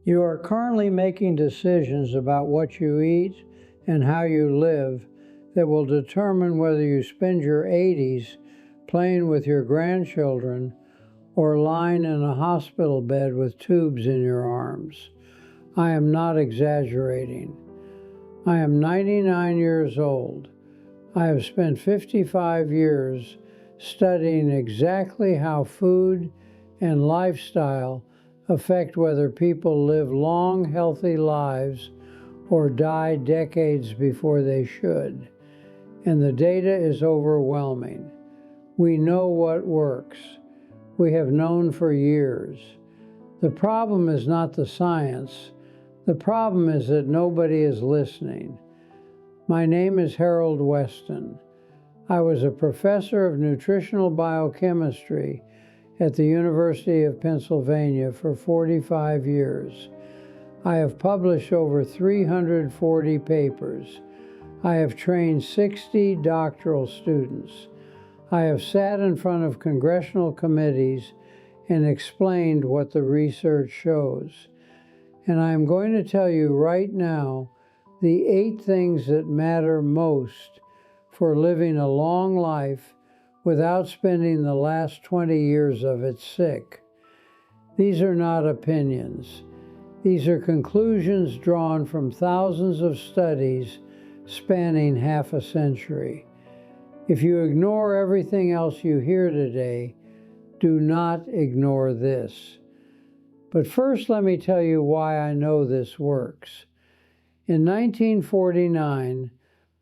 You are currently making decisions about what you eat and how you live that will determine whether you spend your 80s playing with your grandchildren or lying in a hospital bed with tubes in your arms. I am not exaggerating. I am 99 years old. I have spent 55 years studying exactly how food and lifestyle affect whether people live long, healthy lives or die decades before they should. And the data is overwhelming. We know what works. We have known for years. The problem is not the science. The problem is that nobody is listening. My name is Harold Weston. I was a professor of nutritional biochemistry at the University of Pennsylvania for 45 years. I have published over 340 papers. I have trained 60 doctoral students. I have sat in front of congressional committees and explained what the research shows. And I am going to tell you right now the 8 things that matter most for living a long life without spending the last 20 years of it sick. These are not opinions. These are conclusions drawn from thousands of studies spanning half a century. If you ignore everything else you hear today, do not ignore this. But first, let me tell you why I know this works. In 1949,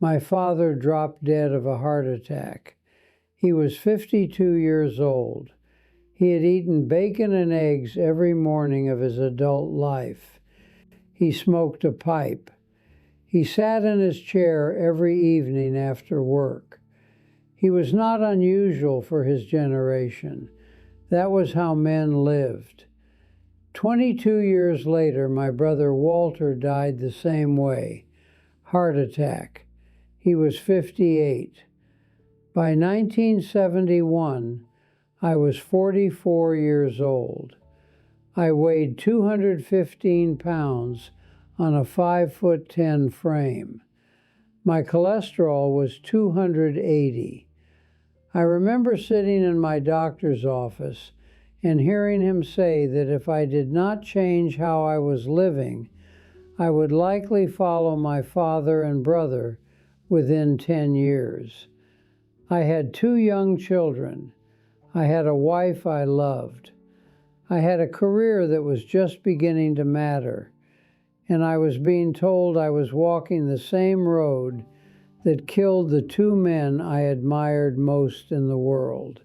my father dropped dead of a heart attack. He was 52 years old. He had eaten bacon and eggs every morning of his adult life. He smoked a pipe. He sat in his chair every evening after work. He was not unusual for his generation. That was how men lived. 22 years later, my brother Walter died the same way, heart attack. He was 58. By 1971, I was 44 years old. I weighed 215 pounds on a 5'10" frame. My cholesterol was 280. I remember sitting in my doctor's office and hearing him say that if I did not change how I was living, I would likely follow my father and brother within 10 years. I had 2 young children. I had a wife I loved. I had a career that was just beginning to matter, and I was being told I was walking the same road that killed the 2 men I admired most in the world.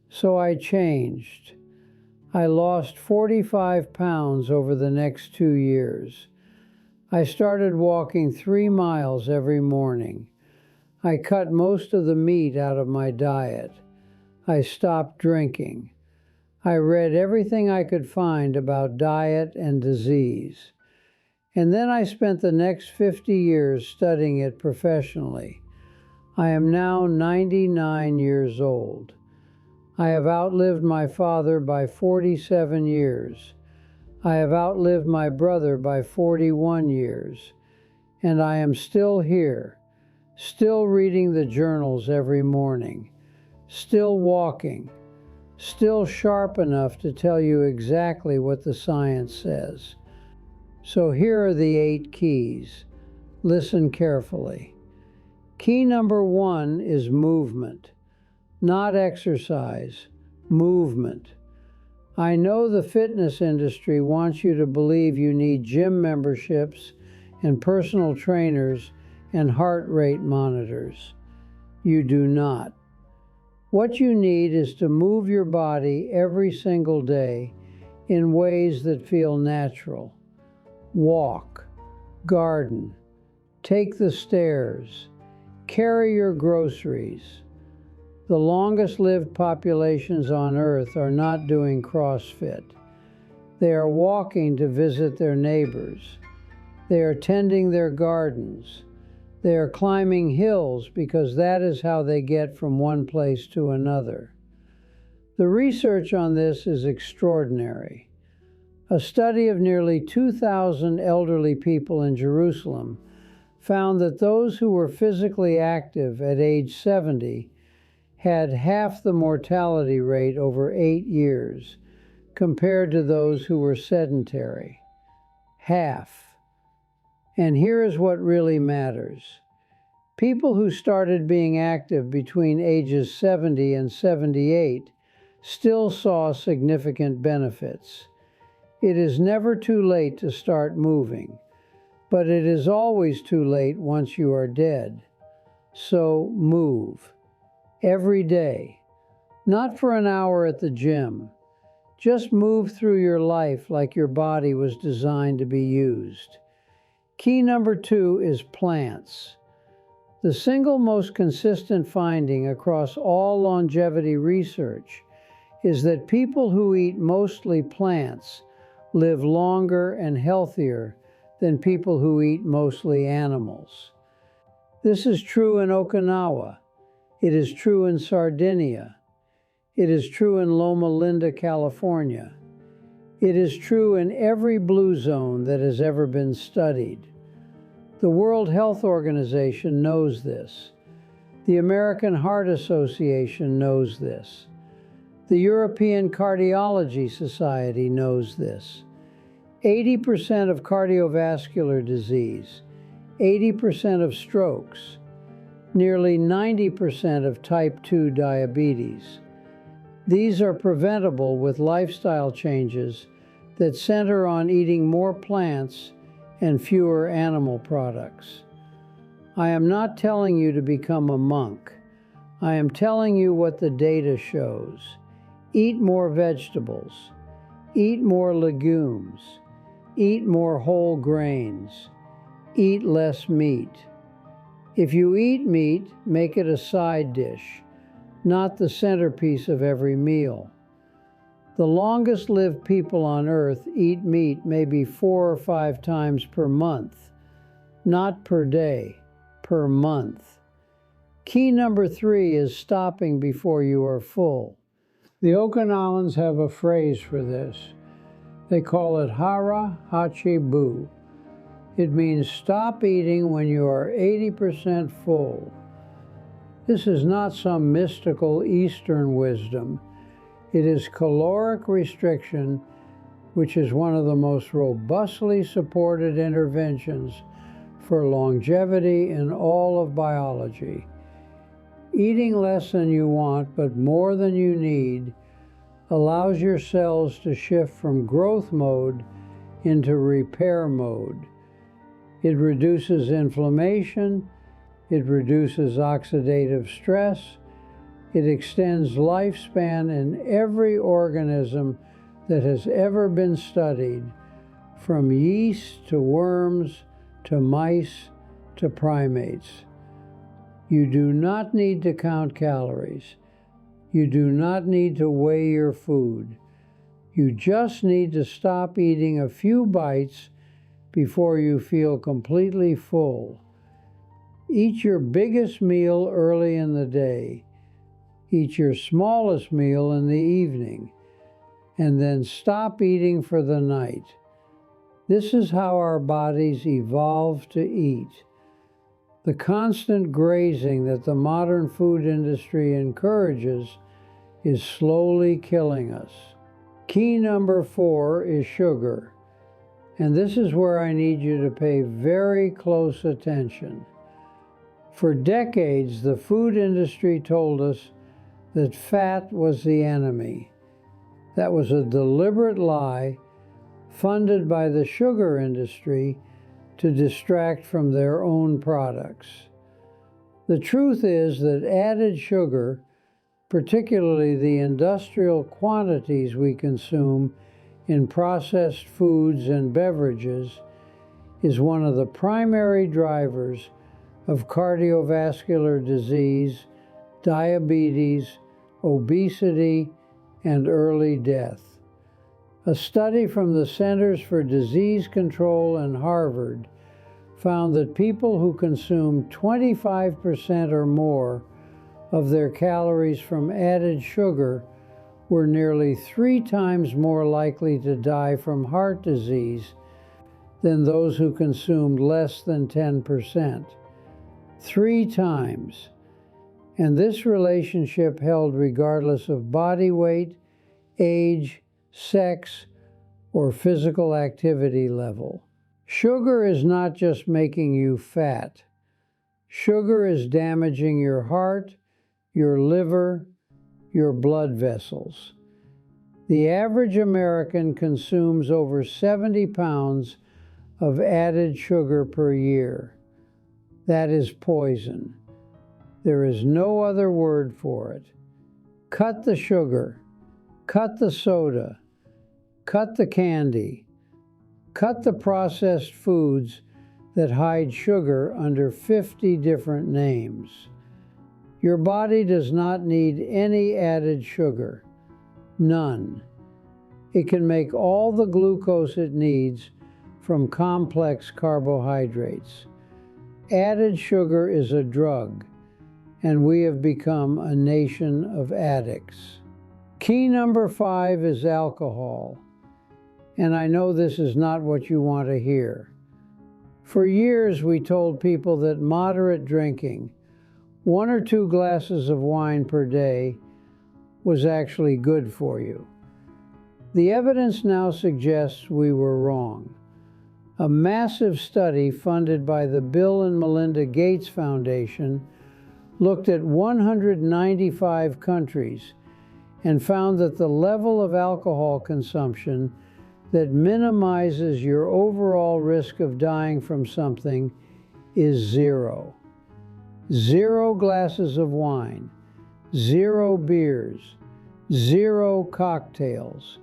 So I changed. I lost 45 pounds over the next 2 years. I started walking 3 miles every morning. I cut most of the meat out of my diet. I stopped drinking. I read everything I could find about diet and disease. And then I spent the next 50 years studying it professionally. I am now 99 years old. I have outlived my father by 47 years. I have outlived my brother by 41 years. And I am still here, still reading the journals every morning, still walking, still sharp enough to tell you exactly what the science says. So here are the 8 keys. Listen carefully. Key number 1 is movement. Not exercise, movement. I know the fitness industry wants you to believe you need gym memberships and personal trainers and heart rate monitors. You do not. What you need is to move your body every single day in ways that feel natural. Walk, garden, take the stairs, carry your groceries. The longest-lived populations on Earth are not doing CrossFit. They are walking to visit their neighbors. They are tending their gardens. They are climbing hills because that is how they get from one place to another. The research on this is extraordinary. A study of nearly 2,000 elderly people in Jerusalem found that those who were physically active at age 70 had half the mortality rate over 8 years compared to those who were sedentary. Half. And here is what really matters. People who started being active between ages 70 and 78 still saw significant benefits. It is never too late to start moving, but it is always too late once you are dead. So move. Every day. Not for an hour at the gym. Just move through your life like your body was designed to be used. Key number 2 is plants. The single most consistent finding across all longevity research is that people who eat mostly plants live longer and healthier than people who eat mostly animals. This is true in Okinawa. It is true in Sardinia. It is true in Loma Linda, California. It is true in every blue zone that has ever been studied. The World Health Organization knows this. The American Heart Association knows this. The European Cardiology Society knows this. 80% of cardiovascular disease, 80% of strokes, nearly 90% of type 2 diabetes. These are preventable with lifestyle changes that center on eating more plants and fewer animal products. I am not telling you to become a monk. I am telling you what the data shows. Eat more vegetables. Eat more legumes. Eat more whole grains. Eat less meat. If you eat meat, make it a side dish, not the centerpiece of every meal. The longest-lived people on Earth eat meat maybe 4 or 5 times per month, not per day, per month. Key number 3 is stopping before you are full. The Okinawans have a phrase for this. They call it hara hachi bu. It means stop eating when you are 80% full. This is not some mystical Eastern wisdom. It is caloric restriction, which is one of the most robustly supported interventions for longevity in all of biology. Eating less than you want, but more than you need, allows your cells to shift from growth mode into repair mode. It reduces inflammation, it reduces oxidative stress, it extends lifespan in every organism that has ever been studied, from yeast to worms to mice to primates. You do not need to count calories. You do not need to weigh your food. You just need to stop eating a few bites before you feel completely full. Eat your biggest meal early in the day. Eat your smallest meal in the evening, and then stop eating for the night. This is how our bodies evolved to eat. The constant grazing that the modern food industry encourages is slowly killing us. Key number 4 is sugar, and this is where I need you to pay very close attention. For decades, the food industry told us that fat was the enemy. That was a deliberate lie funded by the sugar industry to distract from their own products. The truth is that added sugar, particularly the industrial quantities we consume in processed foods and beverages, is one of the primary drivers of cardiovascular disease, diabetes, obesity, and early death. A study from the Centers for Disease Control in Harvard found that people who consume 25% or more of their calories from added sugar were nearly 3 times more likely to die from heart disease than those who consumed less than 10%. 3 times. And this relationship held regardless of body weight, age, sex, or physical activity level. Sugar is not just making you fat. Sugar is damaging your heart, your liver, your blood vessels. The average American consumes over 70 pounds of added sugar per year. That is poison. There is no other word for it. Cut the sugar. Cut the soda. Cut the candy. Cut the processed foods that hide sugar under 50 different names. Your body does not need any added sugar. None. It can make all the glucose it needs from complex carbohydrates. Added sugar is a drug, and we have become a nation of addicts. Key number 5 is alcohol. And I know this is not what you want to hear. For years, we told people that moderate drinking, 1 or 2 glasses of wine per day, was actually good for you. The evidence now suggests we were wrong. A massive study funded by the Bill and Melinda Gates Foundation looked at 195 countries and found that the level of alcohol consumption that minimizes your overall risk of dying from something is 0. 0 glasses of wine, 0 beers, 0 cocktails.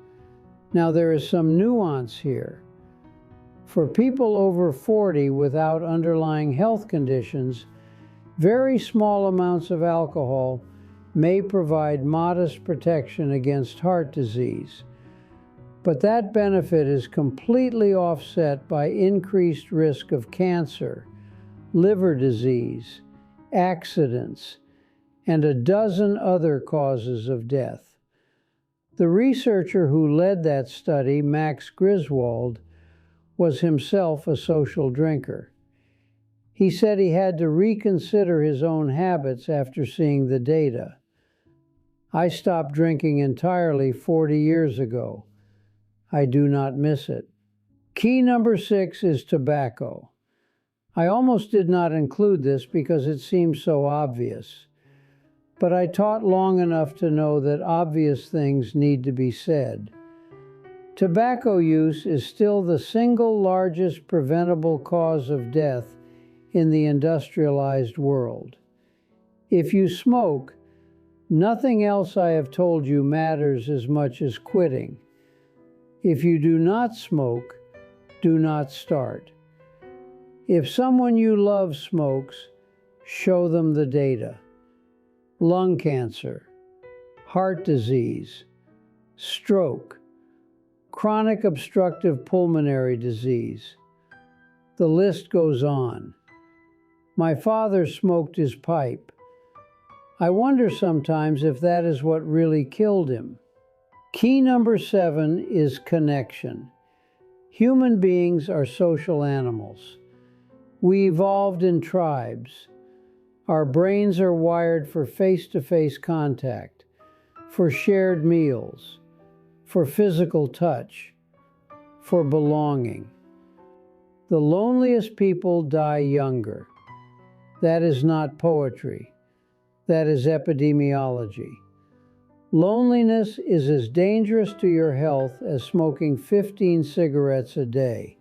Now there is some nuance here. For people over 40 without underlying health conditions, very small amounts of alcohol may provide modest protection against heart disease. But that benefit is completely offset by increased risk of cancer, liver disease, accidents, and a dozen other causes of death. The researcher who led that study, Max Griswold, was himself a social drinker. He said he had to reconsider his own habits after seeing the data. I stopped drinking entirely 40 years ago. I do not miss it. Key number 6 is tobacco. I almost did not include this because it seems so obvious. But I taught long enough to know that obvious things need to be said. Tobacco use is still the single largest preventable cause of death in the industrialized world. If you smoke, nothing else I have told you matters as much as quitting. If you do not smoke, do not start. If someone you love smokes, show them the data. Lung cancer, heart disease, stroke, chronic obstructive pulmonary disease. The list goes on. My father smoked his pipe. I wonder sometimes if that is what really killed him. Key number 7 is connection. Human beings are social animals. We evolved in tribes. Our brains are wired for face-to-face contact, for shared meals, for physical touch, for belonging. The loneliest people die younger. That is not poetry. That is epidemiology. Loneliness is as dangerous to your health as smoking 15 cigarettes a day.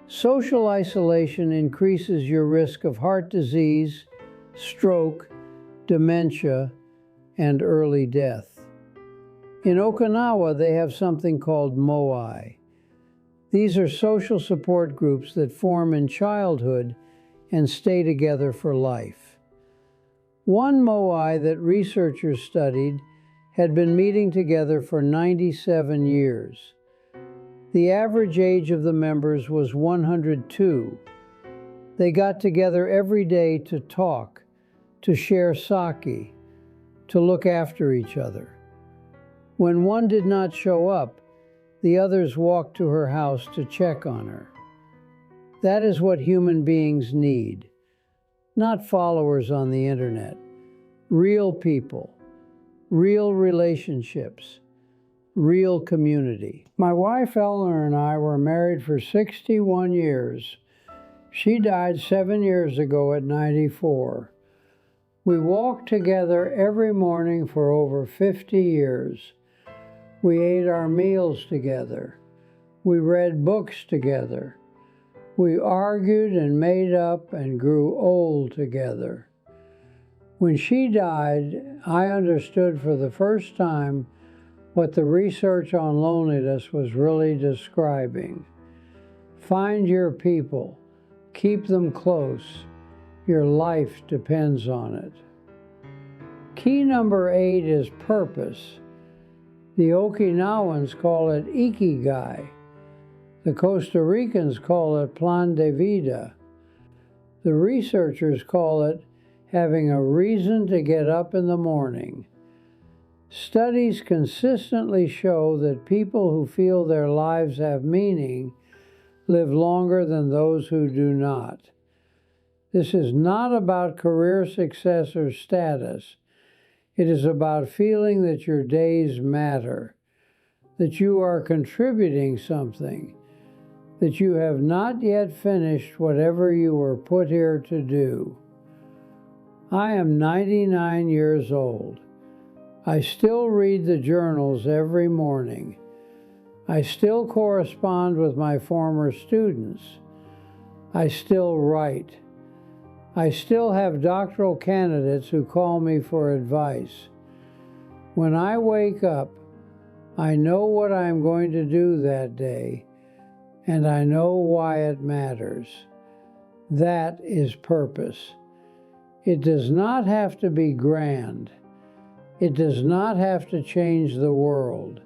Social isolation increases your risk of heart disease, stroke, dementia, and early death. In Okinawa, they have something called moai. These are social support groups that form in childhood and stay together for life. One moai that researchers studied had been meeting together for 97 years. The average age of the members was 102. They got together every day to talk, to share sake, to look after each other. When one did not show up, the others walked to her house to check on her. That is what human beings need. Not followers on the internet. Real people. Real relationships. Real community. My wife Eleanor and I were married for 61 years. She died 7 years ago at 94. We walked together every morning for over 50 years. We ate our meals together. We read books together. We argued and made up and grew old together. When she died, I understood for the first time what the research on loneliness was really describing. Find your people. Keep them close. Your life depends on it. Key number 8 is purpose. The Okinawans call it ikigai. The Costa Ricans call it plan de vida. The researchers call it having a reason to get up in the morning. Studies consistently show that people who feel their lives have meaning live longer than those who do not. This is not about career success or status. It is about feeling that your days matter, that you are contributing something, that you have not yet finished whatever you were put here to do. I am 99 years old. I still read the journals every morning. I still correspond with my former students. I still write. I still have doctoral candidates who call me for advice. When I wake up, I know what I am going to do that day, and I know why it matters. That is purpose. It does not have to be grand. It does not have to change the world.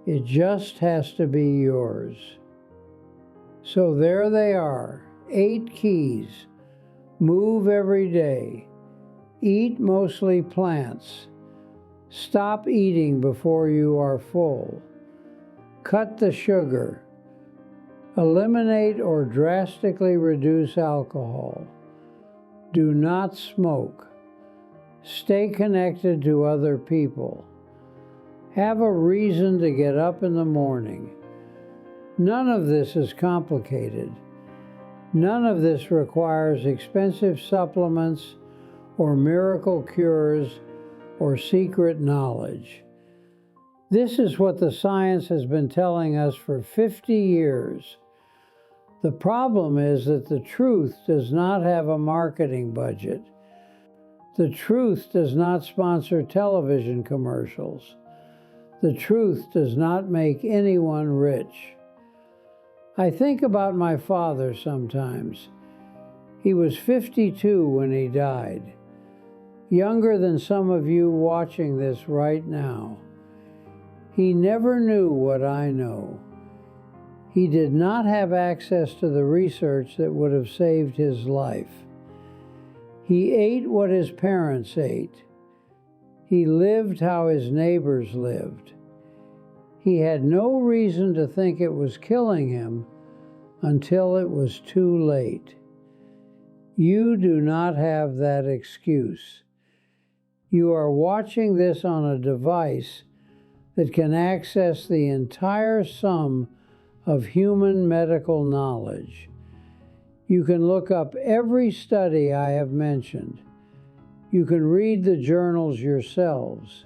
It just has to be yours. So there they are, 8 keys. Move every day. Eat mostly plants. Stop eating before you are full. Cut the sugar. Eliminate or drastically reduce alcohol. Do not smoke. Stay connected to other people. Have a reason to get up in the morning. None of this is complicated. None of this requires expensive supplements or miracle cures or secret knowledge. This is what the science has been telling us for 50 years. The problem is that the truth does not have a marketing budget. The truth does not sponsor television commercials. The truth does not make anyone rich. I think about my father sometimes. He was 52 when he died, younger than some of you watching this right now. He never knew what I know. He did not have access to the research that would have saved his life. He ate what his parents ate. He lived how his neighbors lived. He had no reason to think it was killing him until it was too late. You do not have that excuse. You are watching this on a device that can access the entire sum of human medical knowledge. You can look up every study I have mentioned. You can read the journals yourselves.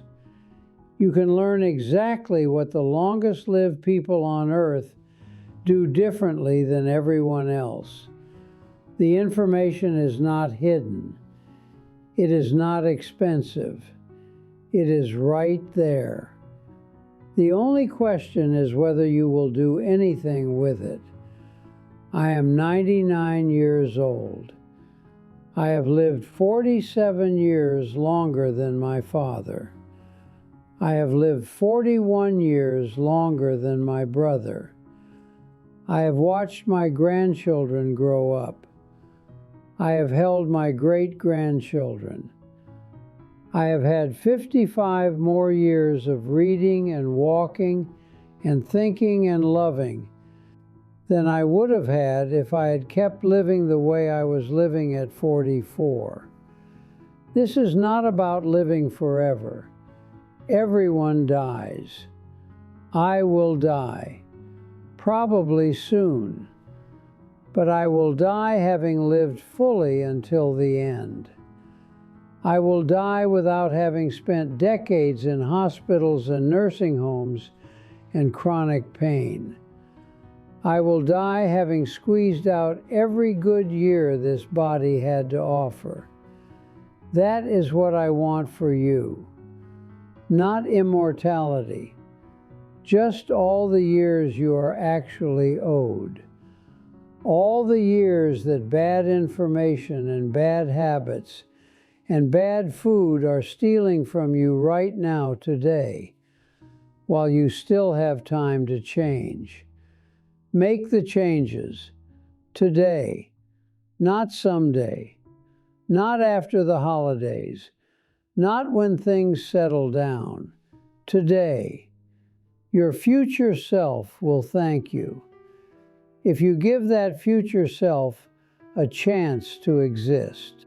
You can learn exactly what the longest-lived people on Earth do differently than everyone else. The information is not hidden. It is not expensive. It is right there. The only question is whether you will do anything with it. I am 99 years old. I have lived 47 years longer than my father. I have lived 41 years longer than my brother. I have watched my grandchildren grow up. I have held my great-grandchildren. I have had 55 more years of reading and walking and thinking and loving than I would have had if I had kept living the way I was living at 44. This is not about living forever. Everyone dies. I will die, probably soon, but I will die having lived fully until the end. I will die without having spent decades in hospitals and nursing homes and chronic pain. I will die having squeezed out every good year this body had to offer. That is what I want for you. Not immortality, just all the years you are actually owed. All the years that bad information and bad habits and bad food are stealing from you right now, today, while you still have time to change. Make the changes today, not someday, not after the holidays, not when things settle down. Today, your future self will thank you if you give that future self a chance to exist.